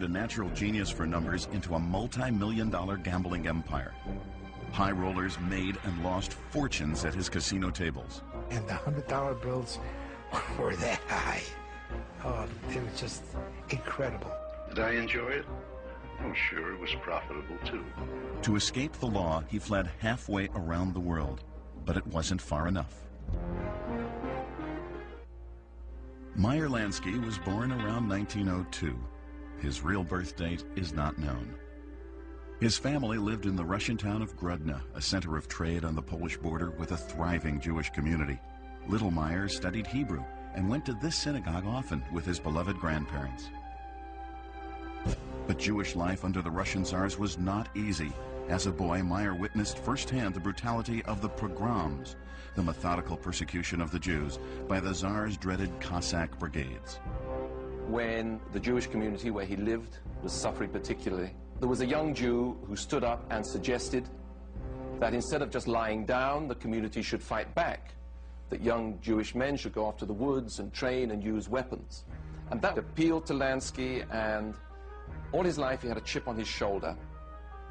A natural genius for numbers into a multi-million-dollar gambling empire. High rollers made and lost fortunes at his casino tables. And the $100 bills were that high. Oh, it was just incredible. Did I enjoy it? Oh, sure, it was profitable, too. To escape the law, he fled halfway around the world, but it wasn't far enough. Meyer Lansky was born around 1902. His real birth date is not known. His family lived in the Russian town of Grodno, a center of trade on the Polish border with a thriving Jewish community. Little Meyer studied Hebrew and went to this synagogue often with his beloved grandparents. But Jewish life under the Russian Tsars was not easy. As a boy, Meyer witnessed firsthand the brutality of the pogroms, the methodical persecution of the Jews by the Tsar's dreaded Cossack brigades. When the Jewish community where he lived was suffering particularly, there was a young Jew who stood up and suggested that instead of just lying down, the community should fight back, that young Jewish men should go off to the woods and train and use weapons. And that appealed to Lansky, and all his life he had a chip on his shoulder,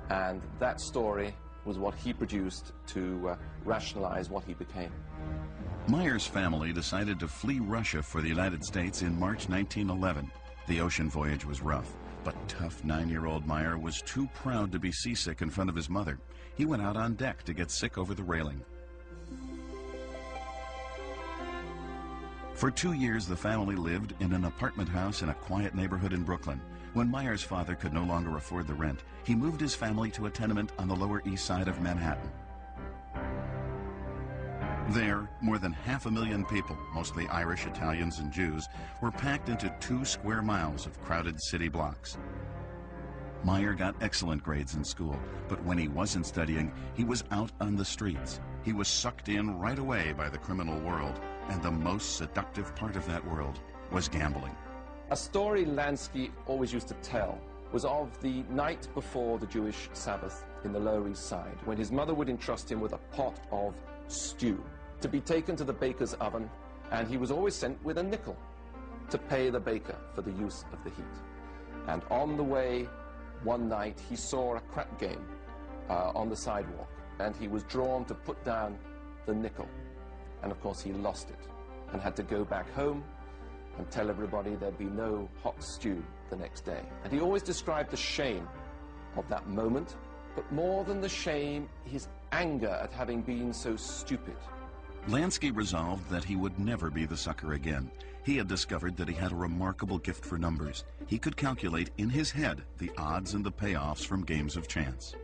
and that story was what he produced to rationalize what he became. Meyer's family decided to flee Russia for the United States in March 1911. The ocean voyage was rough, but tough 9-year-old Meyer was too proud to be seasick in front of his mother. He went out on deck to get sick over the railing. For 2 years, the family lived in an apartment house in a quiet neighborhood in Brooklyn. When Meyer's father could no longer afford the rent, he moved his family to a tenement on the Lower East Side of Manhattan. There, more than 500,000 people, mostly Irish, Italians, and Jews, were packed into 2 square miles of crowded city blocks. Meyer got excellent grades in school, but when he wasn't studying, he was out on the streets. He was sucked in right away by the criminal world, and the most seductive part of that world was gambling. A story Lansky always used to tell was of the night before the Jewish Sabbath in the Lower East Side, when his mother would entrust him with a pot of stew to be taken to the baker's oven, and he was always sent with a nickel to pay the baker for the use of the heat. And on the way, one night, he saw a crap game on the sidewalk, and he was drawn to put down the nickel. And of course, he lost it and had to go back home and tell everybody there'd be no hot stew the next day. And he always described the shame of that moment, but more than the shame, his anger at having been so stupid. Lansky resolved that he would never be the sucker again. He had discovered that he had a remarkable gift for numbers. He could calculate in his head the odds and the payoffs from games of chance.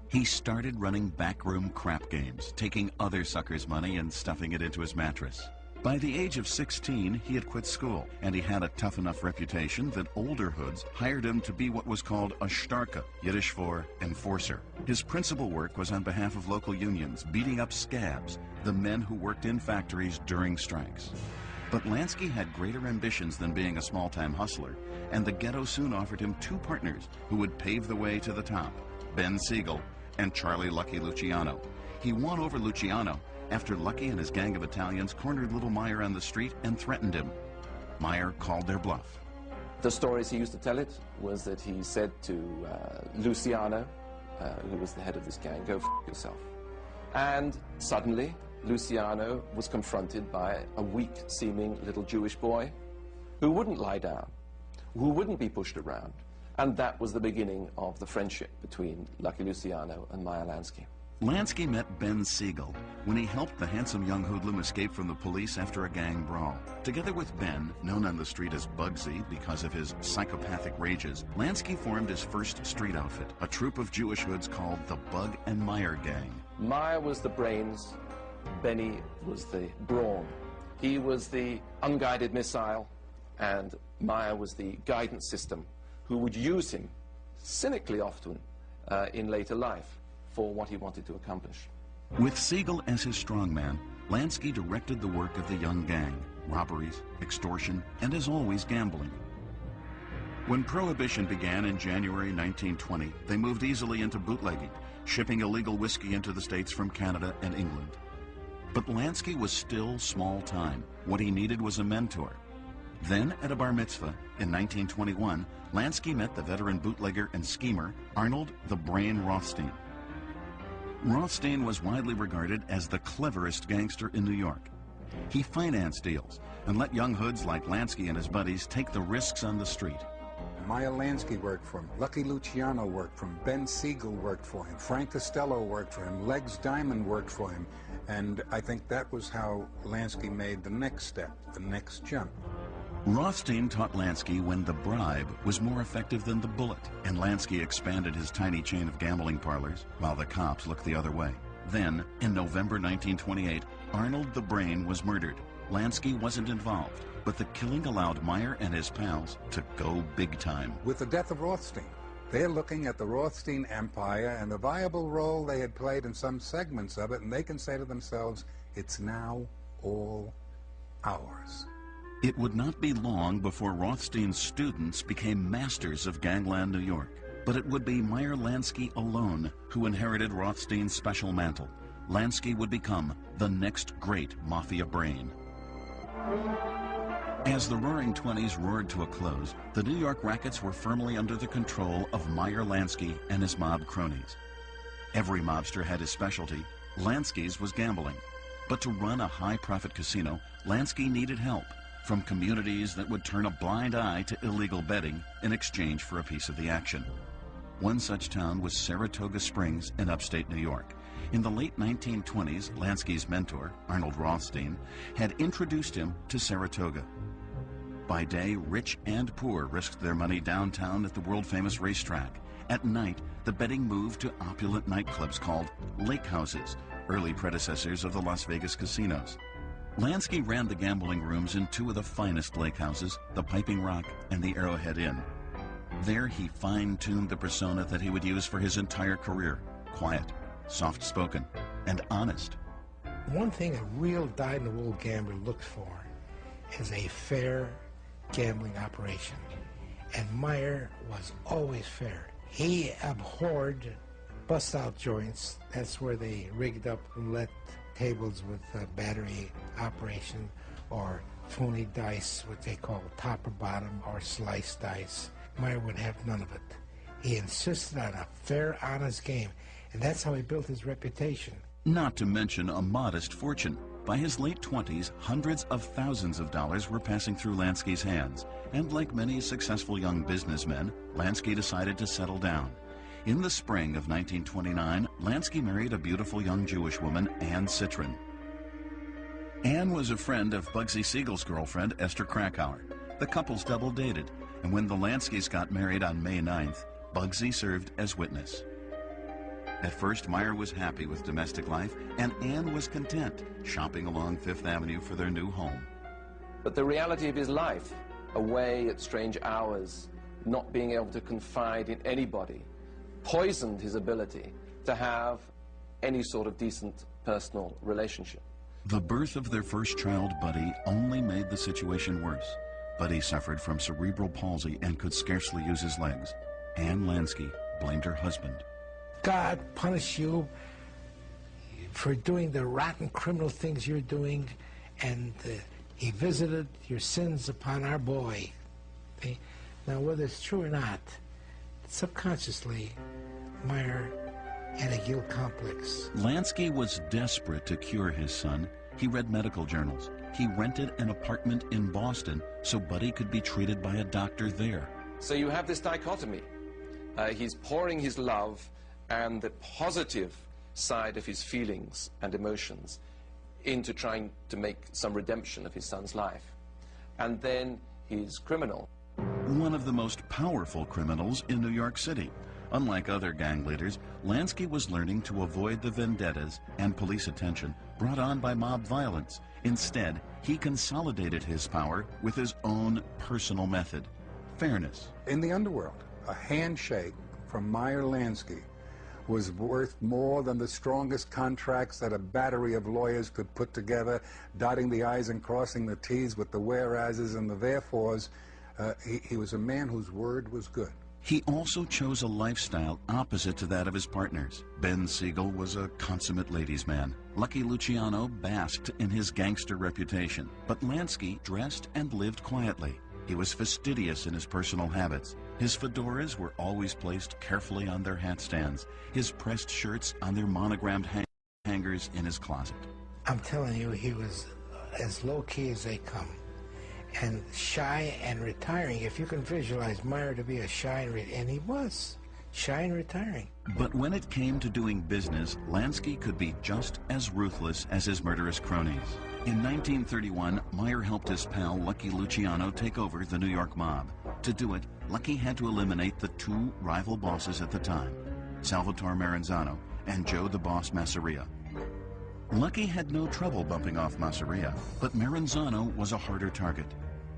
He started running backroom crap games, taking other suckers' money and stuffing it into his mattress. By the age of 16, he had quit school, and he had a tough enough reputation that older hoods hired him to be what was called a shtarka, Yiddish for enforcer. His principal work was on behalf of local unions, beating up scabs, the men who worked in factories during strikes. But Lansky had greater ambitions than being a small-time hustler, and the ghetto soon offered him 2 partners who would pave the way to the top, Ben Siegel and Charlie Lucky Luciano. He won over Luciano after Lucky and his gang of Italians cornered little Meyer on the street and threatened him. Meyer called their bluff. The stories he used to tell it was that he said to Luciano, who was the head of this gang, "Go f*** yourself." And suddenly, Luciano was confronted by a weak-seeming little Jewish boy who wouldn't lie down, who wouldn't be pushed around. And that was the beginning of the friendship between Lucky Luciano and Meyer Lansky. Lansky met Ben Siegel when he helped the handsome young hoodlum escape from the police after a gang brawl. Together with Ben, known on the street as Bugsy because of his psychopathic rages, Lansky formed his first street outfit, a troupe of Jewish hoods called the Bug and Meyer Gang. Meyer was the brains, Benny was the brawn. He was the unguided missile, and Meyer was the guidance system, who would use him, cynically often, in later life, for what he wanted to accomplish. With Siegel as his strongman, Lansky directed the work of the young gang, robberies, extortion, and as always, gambling. When Prohibition began in January 1920, they moved easily into bootlegging, shipping illegal whiskey into the States from Canada and England. But Lansky was still small time. What he needed was a mentor. Then, at a bar mitzvah in 1921, Lansky met the veteran bootlegger and schemer Arnold the Brain Rothstein. Rothstein was widely regarded as the cleverest gangster in New York. He financed deals and let young hoods like Lansky and his buddies take the risks on the street. Meyer Lansky worked for him. Lucky Luciano worked for him. Ben Siegel worked for him. Frank Costello worked for him. Legs Diamond worked for him. And I think that was how Lansky made the next step, the next jump. Rothstein taught Lansky when the bribe was more effective than the bullet, and Lansky expanded his tiny chain of gambling parlors while the cops looked the other way. Then, in November 1928, Arnold the Brain was murdered. Lansky wasn't involved, but the killing allowed Meyer and his pals to go big time. With the death of Rothstein, they're looking at the Rothstein empire and the viable role they had played in some segments of it, and they can say to themselves, it's now all ours. It would not be long before Rothstein's students became masters of gangland New York, but it would be Meyer Lansky alone who inherited Rothstein's special mantle. Lansky would become the next great mafia brain. As the Roaring Twenties roared to a close, the New York rackets were firmly under the control of Meyer Lansky and his mob cronies. Every mobster had his specialty. Lansky's was gambling. But to run a high-profit casino, Lansky needed help from communities that would turn a blind eye to illegal betting in exchange for a piece of the action. One such town was Saratoga Springs in upstate New York. In the late 1920s, Lansky's mentor, Arnold Rothstein, had introduced him to Saratoga. By day, rich and poor risked their money downtown at the world-famous racetrack. At night, the betting moved to opulent nightclubs called lake houses, early predecessors of the Las Vegas casinos. Lansky ran the gambling rooms in two of the finest lake houses, the Piping Rock and the Arrowhead Inn. There he fine-tuned the persona that he would use for his entire career: quiet, soft-spoken, and honest. One thing a real dyed-in-the-wool gambler looks for is a fair gambling operation. And Meyer was always fair. He abhorred bust-out joints. That's where they rigged up roulette tables with battery operation, or phony dice, what they call top or bottom, or slice dice. Meyer would have none of it. He insisted on a fair, honest game, and that's how he built his reputation. Not to mention a modest fortune. By his late 20s, hundreds of thousands of dollars were passing through Lansky's hands, and like many successful young businessmen, Lansky decided to settle down. In the spring of 1929, Lansky married a beautiful young Jewish woman, Anne Citron. Anne was a friend of Bugsy Siegel's girlfriend, Esther Krakauer. The couples double dated, and when the Lanskys got married on May 9th, Bugsy served as witness. At first, Meyer was happy with domestic life, and Anne was content, shopping along Fifth Avenue for their new home. But the reality of his life, away at strange hours, not being able to confide in anybody, poisoned his ability to have any sort of decent personal relationship. The birth of their first child, Buddy, only made the situation worse. Buddy suffered from cerebral palsy and could scarcely use his legs. Anne Lansky blamed her husband. God punish you for doing the rotten criminal things you're doing, and he visited your sins upon our boy. Okay? Now, whether it's true or not, subconsciously, Meyer had a guilt complex. Lansky was desperate to cure his son. He read medical journals. He rented an apartment in Boston so Buddy could be treated by a doctor there. So you have this dichotomy. He's pouring his love and the positive side of his feelings and emotions into trying to make some redemption of his son's life. And then he's criminal. One of the most powerful criminals in New York City. Unlike other gang leaders, Lansky was learning to avoid the vendettas and police attention brought on by mob violence. Instead, he consolidated his power with his own personal method: fairness. In the underworld, a handshake from Meyer Lansky was worth more than the strongest contracts that a battery of lawyers could put together, dotting the I's and crossing the T's with the whereases and the therefores. He was a man whose word was good. He also chose a lifestyle opposite to that of his partners. Ben Siegel was a consummate ladies' man. Lucky Luciano basked in his gangster reputation, but Lansky dressed and lived quietly. He was fastidious in his personal habits. His fedoras were always placed carefully on their hat stands, his pressed shirts on their monogrammed hangers in his closet. I'm telling you, he was as low-key as they come, and shy and retiring. If you can visualize Meyer to be a shy and he was shy and retiring. But when it came to doing business, Lansky could be just as ruthless as his murderous cronies. In 1931, Meyer helped his pal Lucky Luciano take over the New York mob. To do it, Lucky had to eliminate the two rival bosses at the time, Salvatore Maranzano and Joe the Boss Masseria. Lucky had no trouble bumping off Masseria, but Maranzano was a harder target.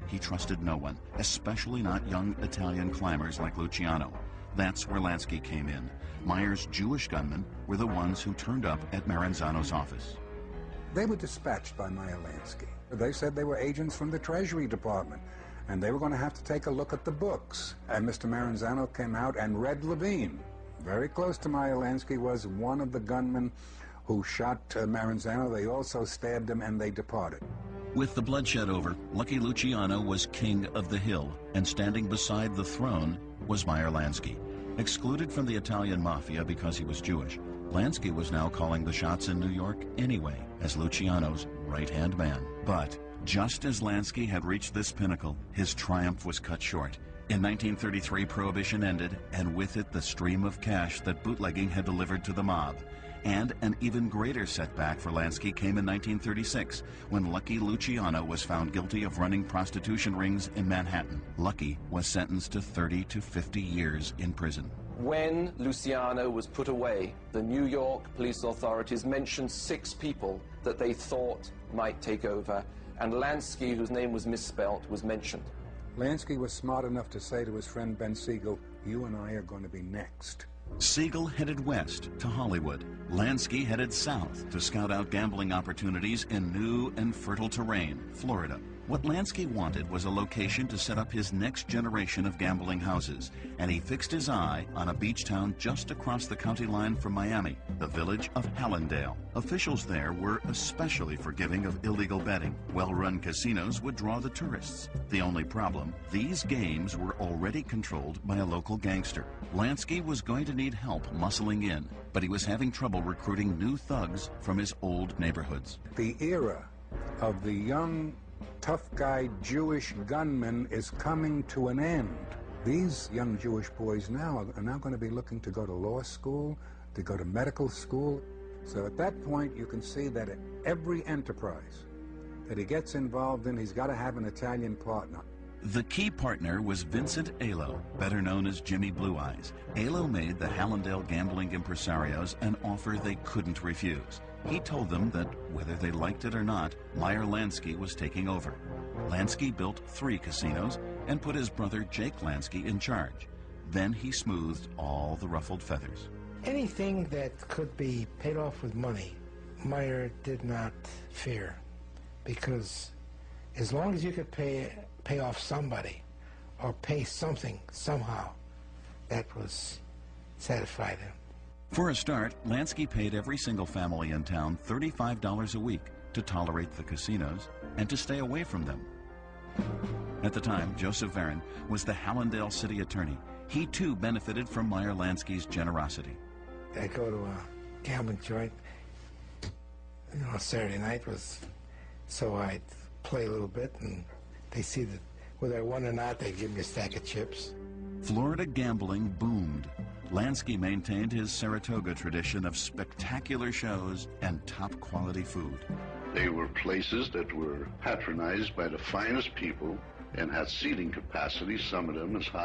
He trusted no one, especially not young Italian climbers like Luciano. That's where Lansky came in. Meyer's Jewish gunmen were the ones who turned up at Maranzano's office. They were dispatched by Meyer Lansky. They said they were agents from the Treasury Department, and they were going to have to take a look at the books. And Mr. Maranzano came out and read Levine. Very close to Meyer Lansky was one of the gunmen who shot Maranzano. They also stabbed him, and they departed. With the bloodshed over, Lucky Luciano was king of the hill, and standing beside the throne was Meyer Lansky. Excluded from the Italian mafia because he was Jewish, Lansky was now calling the shots in New York anyway, as Luciano's right-hand man. But just as Lansky had reached this pinnacle, his triumph was cut short. In 1933, Prohibition ended, and with it the stream of cash that bootlegging had delivered to the mob. And an even greater setback for Lansky came in 1936, when Lucky Luciano was found guilty of running prostitution rings in Manhattan. Lucky was sentenced to 30 to 50 years in prison. When Luciano was put away, the New York police authorities mentioned 6 people that they thought might take over, and Lansky, whose name was misspelt, was mentioned. Lansky was smart enough to say to his friend Ben Siegel, "You and I are going to be next." Siegel headed west to Hollywood. Lansky headed south to scout out gambling opportunities in new and fertile terrain, Florida. What Lansky wanted was a location to set up his next generation of gambling houses, and he fixed his eye on a beach town just across the county line from Miami, the village of Hallandale. Officials there were especially forgiving of illegal betting. Well-run casinos would draw the tourists. The only problem, these games were already controlled by a local gangster. Lansky was going to need help muscling in, but he was having trouble recruiting new thugs from his old neighborhoods. The era of the young, tough guy Jewish gunman is coming to an end. These young Jewish boys now are now going to be looking to go to law school, to go to medical school. So at that point, you can see that at every enterprise that he gets involved in, he's got to have an Italian partner. The key partner was Vincent Alo, better known as Jimmy Blue Eyes. Alo made the Hallandale gambling impresarios an offer they couldn't refuse. He told them that whether they liked it or not, Meyer Lansky was taking over. Lansky built 3 casinos and put his brother Jake Lansky in charge. Then he smoothed all the ruffled feathers. Anything that could be paid off with money, Meyer did not fear, because as long as you could pay off somebody or pay something somehow, that was satisfied him. For a start, Lansky paid every single family in town $35 a week to tolerate the casinos and to stay away from them. At the time, Joseph Varon was the Hallandale city attorney. He too benefited from Meyer Lansky's generosity. I'd go to a gambling joint, Saturday night was, so I'd play a little bit, and they see that whether I won or not, they'd give me a stack of chips. Florida gambling boomed. Lansky maintained his Saratoga tradition of spectacular shows and top-quality food. They were places that were patronized by the finest people and had seating capacity, some of them as high